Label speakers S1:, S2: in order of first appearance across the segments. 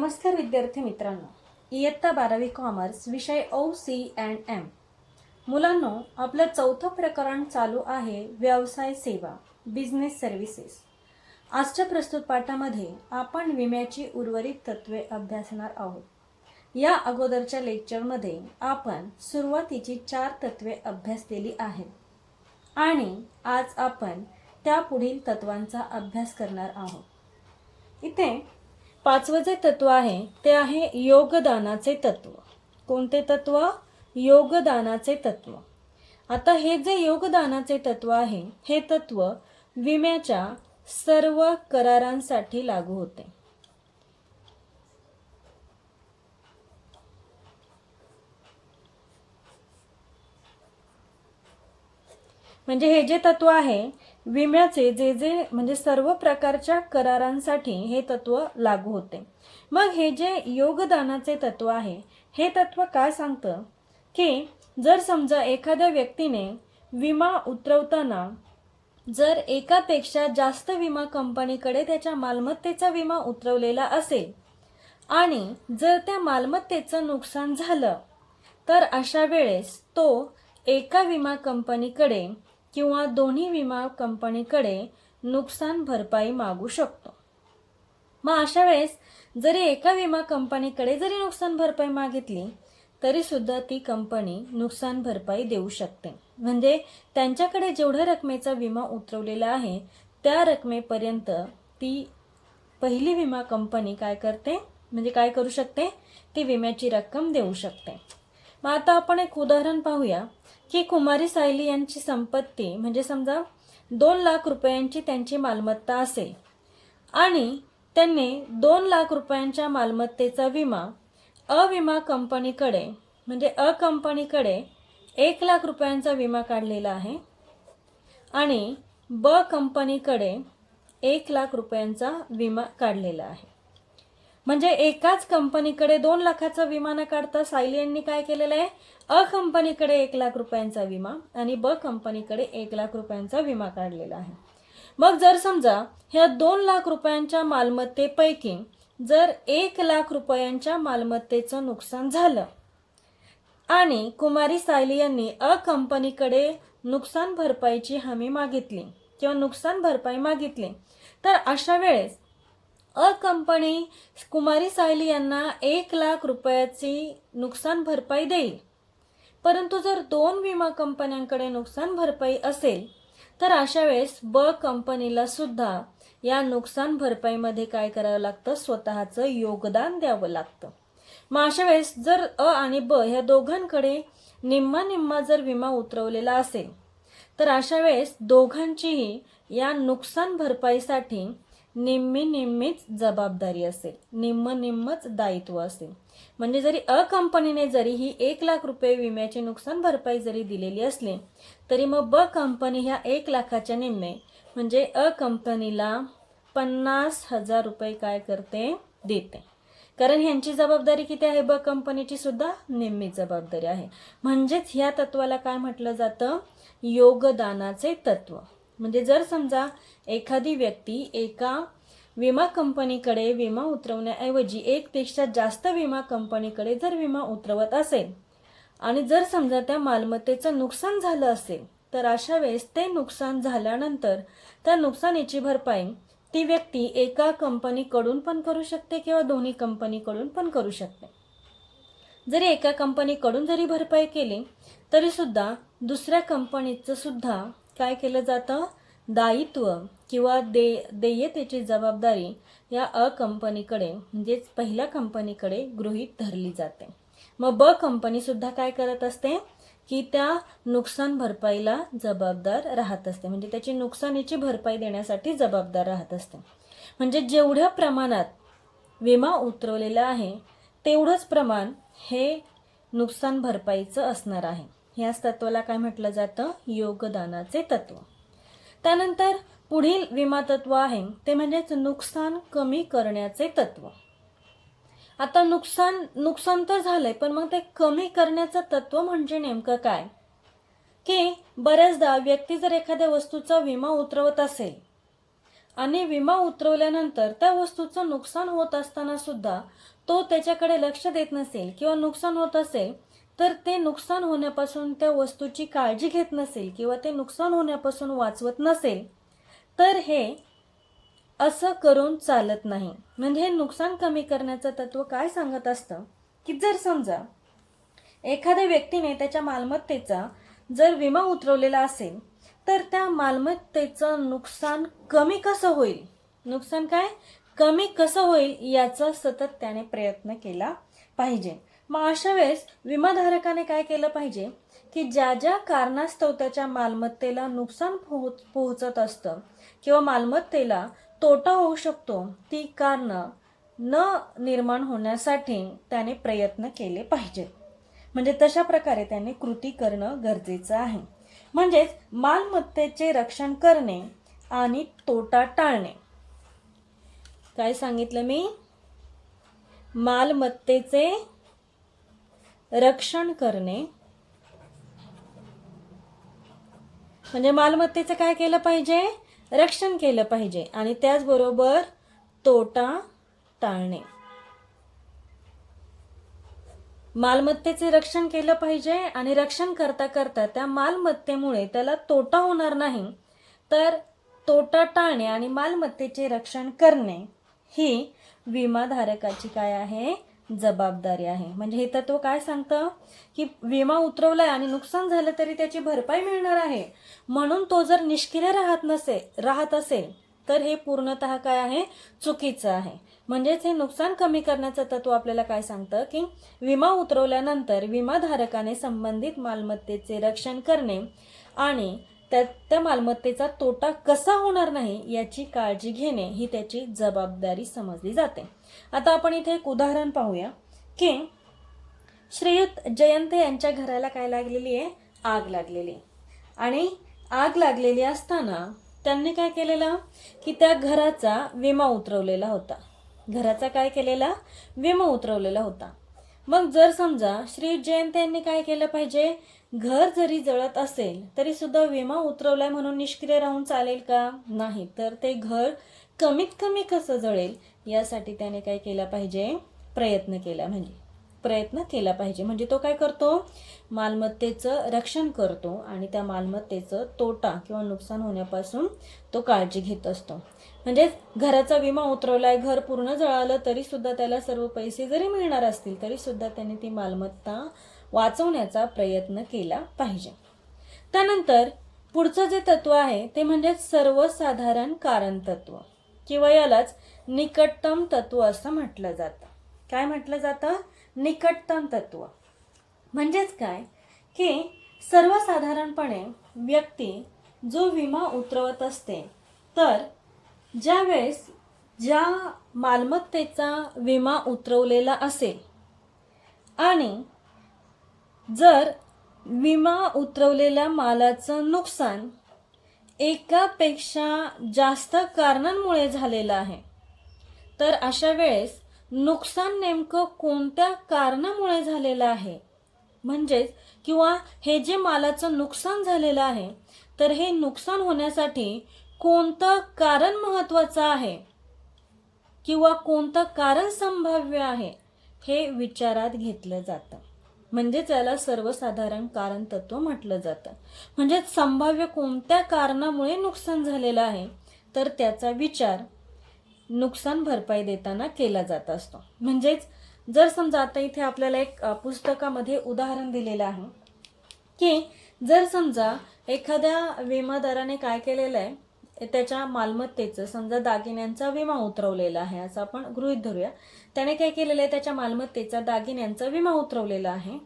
S1: नमस्कार विद्यार्थी मित्रांनो, इयत्ता 12वी कॉमर्स विषय OC&M. मुलांनो, आपलं चौथं प्रकरण चालू आहे व्यवसाय सेवा, बिझनेस सर्व्हिसेस. आजच्या प्रस्तुत पाठामध्ये आपण विम्याची उर्वरित तत्वे अभ्यासणार आहोत. या अगोदरच्या लेक्चरमध्ये आपण सुरुवातीची 4 तत्वे अभ्यासलेली आहेत आणि आज आपण त्या पुढील तत्वांचा अभ्यास करणार आहोत. इथे 5वं जे तत्व आहे ते आहे योगदानाचे तत्व. कोणते तत्व? योगदानाचे तत्व. आता हे जे योगदानाचे तत्व आहे हे तत्व विम्याच्या सर्व करारांसाठी लागू होते. म्हणजे हे जे तत्व आहे विम्याचे जे म्हणजे सर्व प्रकारच्या करारांसाठी हे तत्व लागू होते. मग हे जे योगदानाचे तत्व आहे हे तत्व काय सांगतं की जर समजा एखाद्या व्यक्तीने विमा उतरवताना जर एकापेक्षा जास्त विमा कंपनीकडे त्याच्या मालमत्तेचा विमा उतरवलेला असेल आणि जर त्या मालमत्तेचं नुकसान झालं तर अशा वेळेस तो एका विमा कंपनीकडे किंवा दोन्ही विमा कंपनीकडे नुकसान भरपाई मागू शकतो. मग अशा वेळेस जरी एका विमा कंपनीकडे जरी नुकसान भरपाई मागितली तरी सुद्धा ती कंपनी नुकसान भरपाई देऊ शकते. म्हणजे त्यांच्याकडे जेवढ्या रकमेचा विमा उतरवलेला आहे त्या रकमेपर्यंत ती पहिली विमा कंपनी काय करते, म्हणजे काय करू शकते, ती विम्याची रक्कम देऊ शकते. मग आता आपण एक उदाहरण पाहूया की कुमारी सायली यांची संपत्ती म्हणजे समजा 2 लाख रुपयांची त्यांची मालमत्ता असेल आणि त्यांनी 2 लाख रुपयांच्या मालमत्तेचा विमा विमा कंपनीकडे म्हणजे कंपनीकडे 1 लाख रुपयांचा विमा काढलेला आहे आणि कंपनीकडे 1 लाख रुपयांचा विमा काढलेला आहे. म्हणजे एकाच कंपनीकडे 2 लाखाचा विमा न काढता सायली यांनी काय केलेलं आहे, कंपनीकडे 1 लाख रुपयांचा विमा आणि कंपनीकडे 1 लाख रुपयांचा विमा काढलेला आहे. मग जर समजा ह्या 2 लाख रुपयांच्या मालमत्तेपैकी जर 1 लाख रुपयांच्या मालमत्तेचं नुकसान झालं आणि कुमारी सायली यांनी कंपनीकडे नुकसान भरपाईची हमी मागितली किंवा नुकसान भरपाई मागितली तर अशा वेळेस कंपनी कुमारी सायली यांना 1 लाख रुपयाची नुकसान भरपाई देईल. परंतु जर 2 विमा कंपन्यांकडे नुकसान भरपाई असेल तर अशा वेळेस कंपनीला सुद्धा या नुकसान भरपाईमध्ये काय करावं लागतं, स्वतःचं योगदान द्यावं लागतं. मग अशा वेळेस जर आणि ह्या दोघांकडे निम्मा जर विमा उतरवलेला असेल तर अशा वेळेस दोघांचीही या नुकसान भरपाईसाठी निम्मीच जबाबदारी असेल, निम्मच दायित्व असेल. म्हणजे जरी कंपनीने जरी ही 1 लाख रुपये विम्याची नुकसान भरपाई जरी दिलेली असली तरी मग कंपनी ह्या 1 लाखाच्या निम्मे म्हणजे कंपनीला 50,000 रुपये काय करते, देते. कारण ह्यांची जबाबदारी किती आहे, कंपनीची सुद्धा निम्मी जबाबदारी आहे. म्हणजेच ह्या तत्वाला काय म्हटलं जातं, योगदानाचे तत्व. म्हणजे जर समजा एखादी व्यक्ती एका विमा कंपनीकडे विमा उतरवण्याऐवजी 1 पेक्षा जास्त विमा कंपनीकडे जर विमा उतरवत असेल आणि जर समजा त्या मालमत्तेचं नुकसान झालं असेल तर अशा वेळेस ते नुकसान झाल्यानंतर त्या नुकसानीची भरपाई ती व्यक्ती एका कंपनीकडून पण करू शकते किंवा दोन्ही कंपनीकडून पण करू शकते. जरी एका कंपनीकडून जरी भरपाई केली तरी सुद्धा दुसऱ्या कंपनीचं सुद्धा काय केलं जातं, दायित्व किंवा देयतेची जबाबदारी या कंपनीकडे म्हणजेच पहिल्या कंपनीकडे गृहीत धरली जाते. मग कंपनी सुद्धा काय करत असते की त्या नुकसान भरपाईला जबाबदार राहत असते. म्हणजे त्याची नुकसानीची भरपाई देण्यासाठी जबाबदार राहत असते. म्हणजे जेवढ्या प्रमाणात विमा उतरवलेला आहे तेवढंच प्रमाण हे नुकसान भरपाईचं असणार आहे. याच तत्वाला काय म्हटलं जातं, योगदानाचे तत्व. त्यानंतर पुढील विमा तत्व आहे ते म्हणजेच नुकसान कमी करण्याचे तत्व. आता नुकसान तर झालंय पण मग ते कमी करण्याचं तत्व म्हणजे नेमकं काय, की बऱ्याचदा व्यक्ती जर एखाद्या वस्तूचा विमा उतरवत असेल आणि विमा उतरवल्यानंतर त्या वस्तूचं नुकसान होत असताना सुद्धा तो त्याच्याकडे लक्ष देत नसेल किंवा नुकसान होत असेल, तर ते नुकसान होण्यापासून त्या वस्तूची काळजी घेत नसेल किंवा ते नुकसान होण्यापासून वाचवत नसेल, तर हे असं करून चालत नाही. म्हणजे हे नुकसान कमी करण्याचं तत्व काय सांगत असतं की जर समजा एखाद्या व्यक्तीने त्याच्या मालमत्तेचा जर विमा उतरवलेला असेल, तर त्या मालमत्तेचं नुकसान कमी कसं होईल, नुकसान काय कमी कसं होईल याचा सतत त्याने प्रयत्न केला पाहिजे. मग अशा वेळेस विमाधारकाने काय केलं पाहिजे की ज्या ज्या कारणास्तव त्याच्या मालमत्तेला नुकसान पोहोचत असतं किंवा मालमत्तेला तोटा होऊ शकतो, ती कारणं न निर्माण होण्यासाठी त्याने प्रयत्न केले पाहिजेत. म्हणजे तशा प्रकारे त्याने कृती करणं गरजेचं आहे. म्हणजेच मालमत्तेचे रक्षण करणे आणि तोटा टाळणे. काय सांगितलं मी? मालमत्तेचे रक्षण करणे म्हणजे मालमत्तेचं काय केलं पाहिजे, रक्षण केलं पाहिजे आणि त्याचबरोबर तोटा टाळणे. मालमत्तेचे रक्षण केलं पाहिजे आणि रक्षण करता करता त्या मालमत्तेमुळे त्याला तोटा होणार नाही, तर तोटा टाळणे आणि मालमत्तेचे रक्षण करणे ही विमाधारकाची काय आहे, जबाबदारी आहे. म्हणजे हे तत्व काय सांगतं की विमा उतरवलाय आणि नुकसान झालं तरी त्याची भरपाई मिळणार आहे, म्हणून तो जर निष्क्रिय राहत असेल तर हे पूर्णतः काय आहे, चुकीचं आहे. म्हणजेच हे नुकसान कमी करण्याचं तत्व आपल्याला काय सांगतं की विमा उतरवल्यानंतर विमाधारकाने संबंधित मालमत्तेचे रक्षण करणे आणि त्या मालमत्तेचा तोटा कसा होणार नाही याची काळजी घेणे ही त्याची जबाबदारी समजली जाते. आता आपण इथे एक उदाहरण पाहूया की श्रीयुत जयंत यांच्या घराला काय लागलेली आहे, आग लागलेली. आणि आग लागलेली असताना त्यांनी काय केलेलं की त्या घराचा विमा उतरवलेला होता. घराचा काय केलेला, विमा उतरवलेला होता. मग जर समजा श्री जयंत यांनी काय केलं पाहिजे, घर जरी जळत असेल तरी सुद्धा विमा उतरवलाय म्हणून निष्क्रिय राहून चालेल का, नाही. तर ते घर कमीत कमी कसं जळेल यासाठी त्याने काय केलं पाहिजे, प्रयत्न केला पाहिजे. म्हणजे तो काय करतो, मालमत्तेचं रक्षण करतो आणि त्या मालमत्तेचं तोटा किंवा नुकसान होण्यापासून तो काळजी घेत असतो. म्हणजे घराचा विमा उतरवलाय, घर पूर्ण जळालं तरी सुद्धा त्याला सर्व पैसे जरी मिळणार असतील तरी सुद्धा त्याने ती मालमत्ता वाचवण्याचा प्रयत्न केला पाहिजे. त्यानंतर पुढचं जे तत्व आहे ते म्हणजे सर्वसाधारण कारण तत्व किंवा यालाच निकटतम तत्व असं म्हटलं जातं. काय म्हटलं जातं, निकटतम तत्व. म्हणजेच काय की सर्वसाधारणपणे व्यक्ती जो विमा उतरवत असते, तर ज्यावेळेस ज्या मालमत्तेचा विमा उतरवलेला असेल आणि जर विमा उतरवलेल्या मालाचं नुकसान एकापेक्षा जास्त कारणांमुळे झालेलं आहे, तर अशा वेळेस नुकसान नेमकं कोणत्या कारणामुळे झालेलं आहे, म्हणजेच किंवा हे जे मालाचं नुकसान झालेलं आहे तर हे नुकसान होण्यासाठी कोणतं कारण महत्त्वाचं आहे किंवा कोणतं कारण संभाव्य आहे हे विचारात घेतलं जातं. म्हणजे त्याला सर्वसाधारण कारण तत्व म्हटलं जातं. म्हणजे संभाव्य कोणत्या कारणामुळे नुकसान झालेलं आहे तर त्याचा विचार नुकसान भरपाई देताना केला जात असतो. म्हणजेच जर समजा आता इथे आपल्याला एक पुस्तकामध्ये उदाहरण दिलेलं आहे की जर समजा एखाद्या विमादाराने काय केलेलं आहे, त्याच्या मालमत्तेचं समजा दागिन्यांचा विमा उतरवलेला आहे असं आपण गृहीत धरूया. त्याने काय केलेलं आहे, त्याच्या मालमत्तेचा दागिन्यांचा विमा उतरवलेला आहे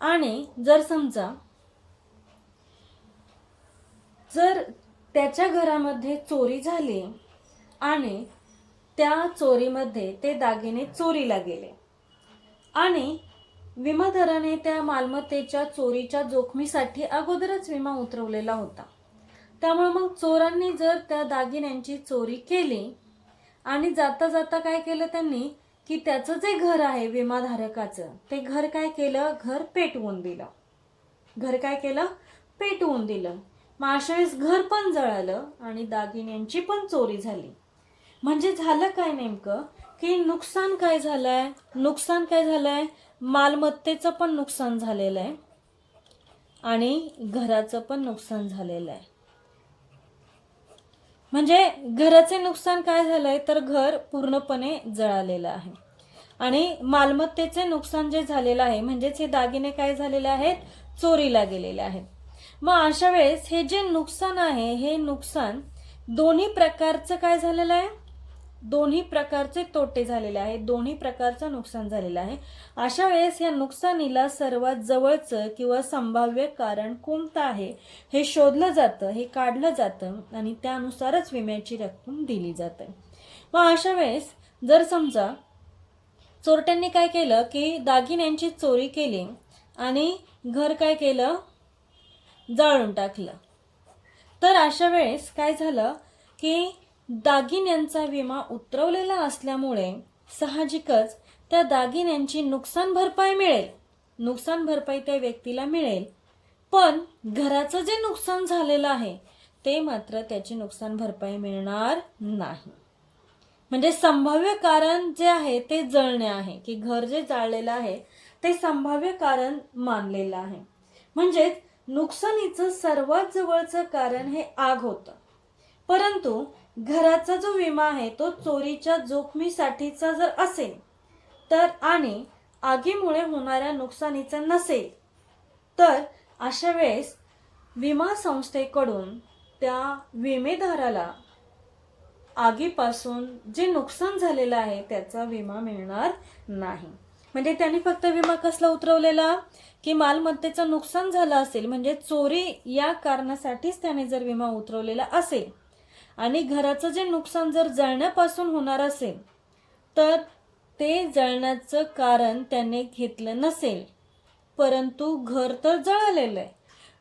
S1: आणि जर समजा जर त्याच्या घरामध्ये चोरी झाली आणि त्या चोरीमध्ये ते दागिने चोरीला गेले आणि विमाधाराने त्या मालमत्तेच्या चोरीच्या जोखमीसाठी अगोदरच विमा उतरवलेला होता. त्यामुळे मग चोरांनी जर त्या दागिन्यांची चोरी केली आणि जाता जाता काय केलं त्यांनी की त्याचं जे घर आहे विमाधारकाचं ते घर काय केलं, घर पेटवून दिलं. मग अशा वेळेस घर पण जळालं आणि दागिन्यांची पण चोरी झाली. म्हणजे झालं काय नेमकं की नुकसान काय झालंय, नुकसान काय झालंय, मालमत्तेचं पण नुकसान झालेलं आहे आणि घराचं पण नुकसान झालेलं आहे. म्हणजे घराचे नुकसान काय झालंय तर घर पूर्णपणे जळालेलं आहे आणि मालमत्तेचे नुकसान जे झालेलं आहे म्हणजेच हे दागिने काय झालेले आहेत, चोरीला गेलेले आहेत. मग अशा वेळेस हे जे नुकसान आहे हे नुकसान दोन्ही प्रकारचं काय झालेलं आहे, दोन्ही प्रकारचे तोटे झालेले आहेत, दोन्ही प्रकारचं नुकसान झालेलं आहे. अशा वेळेस या नुकसानीला सर्वात जवळचं किंवा संभाव्य कारण कोणतं आहे हे शोधलं जातं, हे काढलं जातं आणि त्यानुसारच विम्याची रक्कम दिली जाते. मग अशा वेळेस जर समजा चोरट्यांनी काय केलं की दागिन्यांची चोरी केली आणि घर काय केलं, जाळून टाकलं, तर अशा वेळेस काय झालं की दागिन्यांचा विमा उतरवलेला असल्यामुळे साहजिकच त्या दागिन्यांची नुकसान भरपाई मिळेल, नुकसान भरपाई त्या व्यक्तीला मिळेल, पण घराचं जे नुकसान झालेलं आहे ते मात्र त्याची नुकसान भरपाई मिळणार नाही. म्हणजे संभाव्य कारण जे आहे ते जळणे आहे, की घर जे जाळलेलं आहे ते संभाव्य कारण मानलेलं आहे. म्हणजेच नुकसानीचं सर्वात जवळचं कारण हे आग होतं, परंतु घराचा जो विमा आहे तो चोरीच्या जोखमीसाठीचा जर असेल तर आणि आगीमुळे होणाऱ्या नुकसानीचा नसेल तर अशा वेळेस विमा संस्थेकडून त्या विमेधाराला आगीपासून जे नुकसान झालेलं आहे त्याचा विमा मिळणार नाही. म्हणजे त्यांनी फक्त विमा कसला उतरवलेला की मालमत्तेचं नुकसान झालं असेल म्हणजे चोरी या कारणासाठीच त्याने जर विमा उतरवलेला असेल आणि घराचं जे नुकसान जर जळण्यापासून होणार असेल तर ते जळण्याचं कारण त्याने घेतलं नसेल, परंतु घर तर जळालेलं आहे,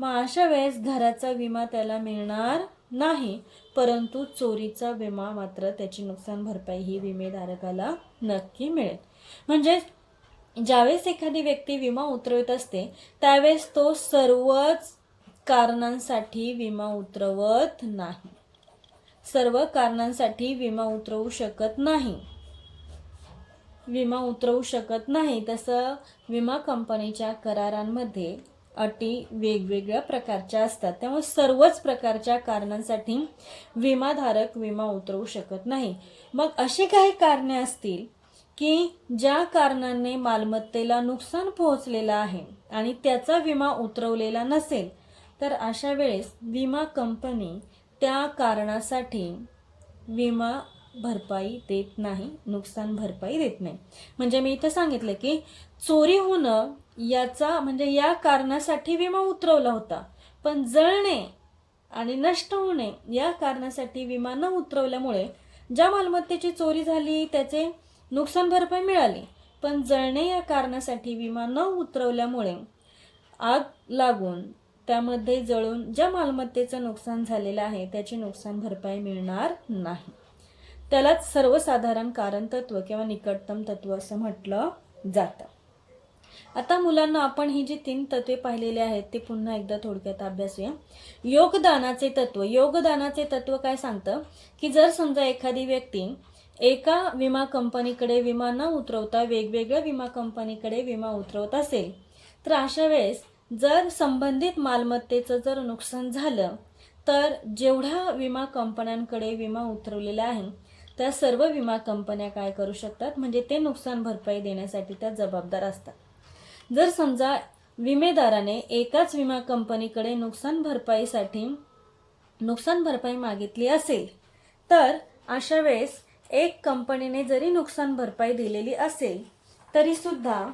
S1: मग अशा वेळेस घराचा विमा त्याला मिळणार नाही, परंतु चोरीचा विमा मात्र त्याची नुकसान भरपाई ही विमेधारकाला नक्की मिळेल. म्हणजे ज्यावेळेस एखादी व्यक्ती विमा उतरवत असते त्यावेळेस तो सर्वच कारणांसाठी विमा उतरवत नाही, सर्व कारणांसाठी विमा उतरवू शकत नाही, विमा उतरवू शकत नाही. तसं विमा कंपनीच्या करारांमध्ये अटी वेगवेगळ्या प्रकारच्या असतात, त्यामुळे सर्वच प्रकारच्या कारणांसाठी विमाधारक विमा उतरवू शकत नाही. मग अशी काही कारणे असतील की ज्या कारणाने मालमत्तेला नुकसान पोहोचलेलं आहे आणि त्याचा विमा उतरवलेला नसेल तर अशा वेळेस विमा कंपनी त्या कारणासाठी विमा भरपाई देत नाही, नुकसान भरपाई देत नाही. म्हणजे मी इथं सांगितलं की चोरी होणं याचा म्हणजे या कारणासाठी विमा उतरवला होता, पण जळणे आणि नष्ट होणे या कारणासाठी विमा न उतरवल्यामुळे ज्या मालमत्तेची चोरी झाली त्याचे नुकसान भरपाई मिळाली, पण जळणे या कारणासाठी विमा न उतरवल्यामुळे आग लागून त्यामध्ये जळून ज्या मालमत्तेचं नुकसान झालेलं आहे त्याची नुकसान भरपाई मिळणार नाही. त्यालाच सर्वसाधारण कारण तत्व किंवा निकटतम तत्व असं म्हटलं जातं. आता मुलांना आपण ही जी 3 तत्वे पाहिलेली आहेत ते पुन्हा एकदा थोडक्यात अभ्यासूया. योगदानाचे तत्व, योगदानाचे तत्व काय सांगतं की जर समजा एखादी व्यक्ती एका विमा कंपनीकडे विमा न उतरवता वेगवेगळ्या विमा कंपनीकडे विमा उतरवत असेल तर अशा वेळेस जर संबंधित मालमत्तेचं जर नुकसान झालं तर जेवढ्या विमा कंपन्यांकडे विमा उतरवलेला आहे त्या सर्व विमा कंपन्या काय करू शकतात म्हणजे ते नुकसान भरपाई देण्यासाठी त्या जबाबदार असतात. जर समजा विमेदाराने एकाच विमा कंपनीकडे नुकसान भरपाई मागितली असेल तर अशा वेळेस एक कंपनीने जरी नुकसान भरपाई दिलेली असेल तरी सुद्धा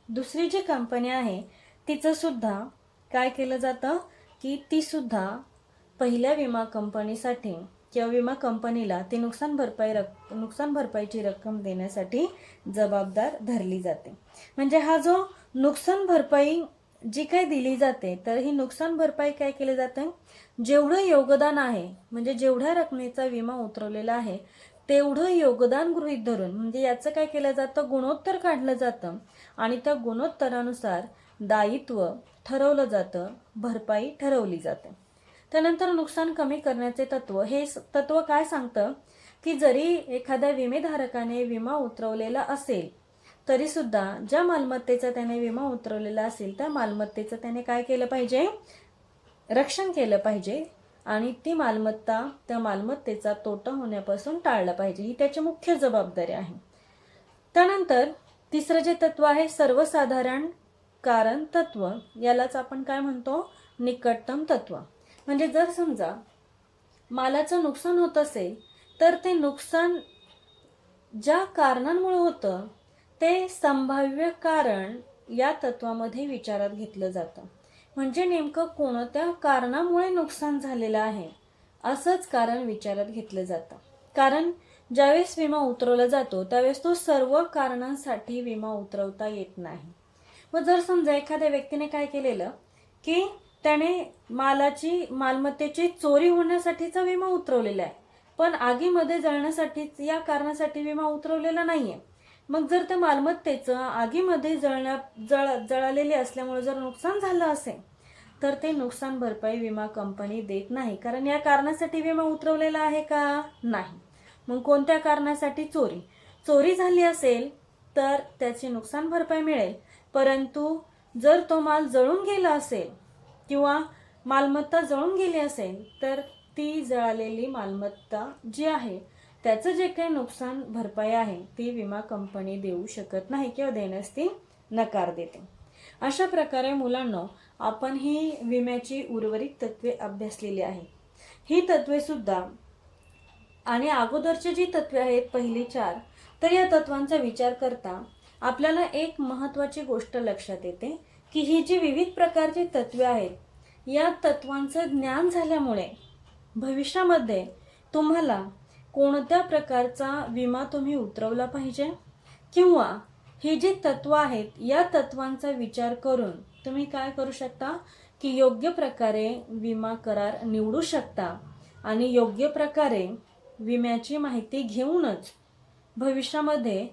S1: दुसरी जी कंपनी आहे तिचं सुद्धा काय केलं जातं की ती सुद्धा पहिल्या विमा कंपनीसाठी किंवा विमा कंपनीला ती नुकसान भरपाईची रक्कम देण्यासाठी जबाबदार धरली जाते. म्हणजे हा जो नुकसान भरपाई जी काही दिली जाते तर ही नुकसान भरपाई काय केली जाते, जेवढं योगदान आहे म्हणजे जेवढ्या रकमेचा विमा उतरवलेला आहे तेवढं योगदान गृहीत धरून म्हणजे याचं काय केलं जातं, गुणोत्तर काढलं जातं आणि त्या गुणोत्तरानुसार दायित्व ठरवलं जातं, भरपाई ठरवली जाते. त्यानंतर नुकसान कमी करण्याचे तत्व, हे तत्व काय सांगतं की जरी एखाद्या विमेधारकाने विमा उतरवलेला असेल तरी सुद्धा ज्या मालमत्तेचा त्याने विमा उतरवलेला असेल त्या मालमत्तेचं त्याने काय केलं पाहिजे, रक्षण केलं पाहिजे आणि ती मालमत्ता, त्या मालमत्तेचा तोटा होण्यापासून टाळलं पाहिजे, ही त्याची मुख्य जबाबदारी आहे. त्यानंतर तिसरं जे तत्व आहे सर्वसाधारण कारण तत्व, यालाच आपण काय म्हणतो, निकटतम तत्व. म्हणजे जर समजा मालाचं नुकसान होत असेल तर ते नुकसान ज्या कारणांमुळे होतं ते संभाव्य कारण या तत्वामध्ये विचारात घेतलं जातं. म्हणजे नेमकं कोणत्या कारणामुळे नुकसान झालेलं आहे असंच कारण विचारात घेतलं जातं. कारण ज्यावेळेस विमा उतरवला जातो त्यावेळेस तो सर्व कारणांसाठी विमा उतरवता येत नाही. मग जर समजा एखाद्या व्यक्तीने काय केलेलं की त्याने मालमत्तेची चोरी होण्यासाठीचा विमा उतरवलेला आहे, पण आगीमध्ये जळण्यासाठीच या कारणासाठी विमा उतरवलेला नाहीये. मग जर त्या मालमत्तेचं आगीमध्ये जळालेली असल्यामुळे जर नुकसान झालं असेल तर ते नुकसान भरपाई विमा कंपनी देत नाही, कारण या कारणासाठी विमा उतरवलेला आहे का, नाही. मग कोणत्या कारणासाठी, चोरी झाली असेल तर त्याची नुकसान भरपाई मिळेल, परंतु जर तो माल जळून गेला असेल किंवा मालमत्ता जळून गेली असेल तर ती जळालेली मालमत्ता जी आहे त्याचं जे काही नुकसान भरपाई आहे ती विमा कंपनी देऊ शकत नाही किंवा देण्यास ती नकार देते. अशा प्रकारे मुलांनो आपण ही विम्याची उर्वरित तत्वे अभ्यासलेली आहेत. ही तत्वे सुद्धा आणि अगोदरची जी तत्वे आहेत पहिली 4, तर या तत्वांचा विचार करता आपल्याला एक महत्त्वाची गोष्ट लक्षात येते की ही जी विविध प्रकारची तत्वे आहेत या तत्वांचं ज्ञान झाल्यामुळे भविष्यामध्ये तुम्हाला कोणत्या प्रकारचा विमा तुम्ही उतरवला पाहिजे किंवा ही जी तत्व आहेत या तत्वांचा विचार करून तुम्ही काय करू शकता की योग्य प्रकारे विमा करार निवडू शकता आणि योग्य प्रकारे विम्याची माहिती घेऊनच भविष्यामध्ये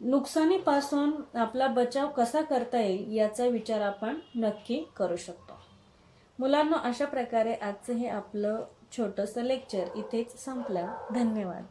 S1: नुकसानीपासून आपला बचाव कसा करता येईल याचा विचार आपण नक्की करू शकतो. मुलांना अशा प्रकारे आजचं हे आपलं छोटंसं लेक्चर इथेच संपलं. धन्यवाद.